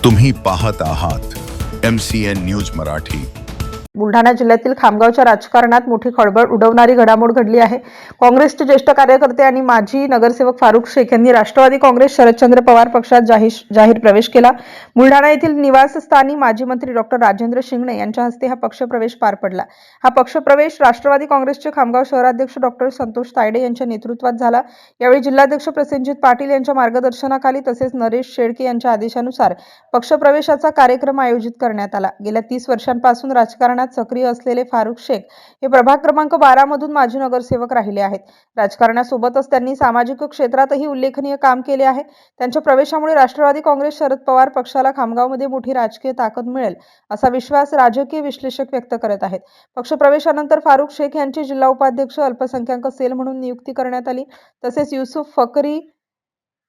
तुम्ही पाहत आहात MCN न्यूज मराठी। बुलढाणा जिल्ह्यातील खामगावच्या राजकारणात मोठी खळबळ उडवणारी घडामोड घडली आहे। काँग्रेसचे ज्येष्ठ कार्यकर्ते आणि माजी नगरसेवक फारुख शेख यांनी राष्ट्रवादी काँग्रेस शरदचंद्र पवार पक्षात जाहीर प्रवेश केला। बुलढाणा येथील निवासस्थानी माजी मंत्री डॉक्टर राजेंद्र शिंगणे यांच्या हस्ते हा पक्षप्रवेश पार पडला। हा पक्षप्रवेश राष्ट्रवादी काँग्रेसचे खामगाव शहराध्यक्ष डॉक्टर संतोष तायडे यांच्या नेतृत्वात झाला। यावेळी जिल्हाध्यक्ष प्रसेनजित पाटील यांच्या मार्गदर्शनाखाली तसेच नरेश शेळके यांच्या आदेशानुसार पक्षप्रवेशाचा कार्यक्रम आयोजित करण्यात आला। गेल्या 30 वर्षांपासून राजकारणात सक्रिय असलेले फारुख शेख हे प्रभाग क्रमांक 12 मधून माजी नगरसेवक राहिले आहेत। राजकारणासोबतच त्यांनी सामाजिक क्षेत्रातही उल्लेखनीय काम केले आहे। त्यांच्या प्रवेशामुळे राष्ट्रवादी काँग्रेस शरद पवार पक्षाला खामगावमध्ये मोठी राजकीय ताकद मिळेल असा विश्वास राजकीय विश्लेषक व्यक्त करत आहेत। पक्षप्रवेशानंतर फारुख शेख यांची जिल्हा उपाध्यक्ष अल्पसंख्याक सेल म्हणून नियुक्ती करण्यात आली। तसेच युसुफ फकरी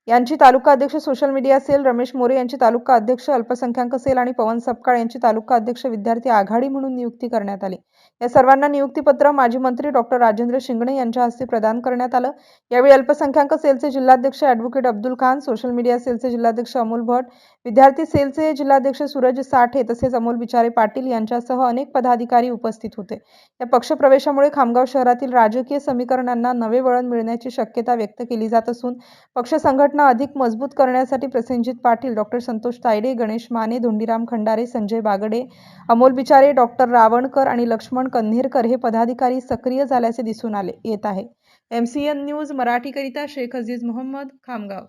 यांची तालुका अध्यक्ष social media cell, Ramesh More यांची तालुका अध्यक्ष अल्पसंख्याक सेल आणि पवन सपकाळ यांची तालुका अध्यक्ष विद्यार्थी आघाडी म्हणून नियुक्ती करण्यात आली। या सर्वांना नियुक्तीपत्र माजी मंत्री डॉक्टर राजेंद्र शिंगणे यांच्या हस्ते प्रदान करण्यात आलं। यावेळी अल्पसंख्याक सेलचे जिल्हाध्यक्ष advocate Abdul Khan, social media सेलचे जिल्हाध्यक्ष अमोल भट, विद्यार्थी सेलचे जिल्हाध्यक्ष सूरज साठे तसेच अमोल बिचारे पाटील यांच्यासह अनेक पदाधिकारी उपस्थित होते। या पक्षप्रवेशामुळे खामगाव शहरातील राजकीय समीकरणांना नवे वळण मिळण्याची शक्यता व्यक्त केली जात असून पक्ष संघटना अधिक मजबूत करण्यासाठी प्रसेनजित पाटील, डॉक्टर संतोष तायडे, गणेश माने, धोंडीराम खंडारे, संजय बागडे, अमोल बिचारे, डॉक्टर रावणकर आणि लक्ष्मण कन्हेरकर हे पदाधिकारी सक्रिय झाल्याचे दिसून येत आहे। MCN न्यूज मराठीकरिता शेख अजीज मोहम्मद, खामगाव।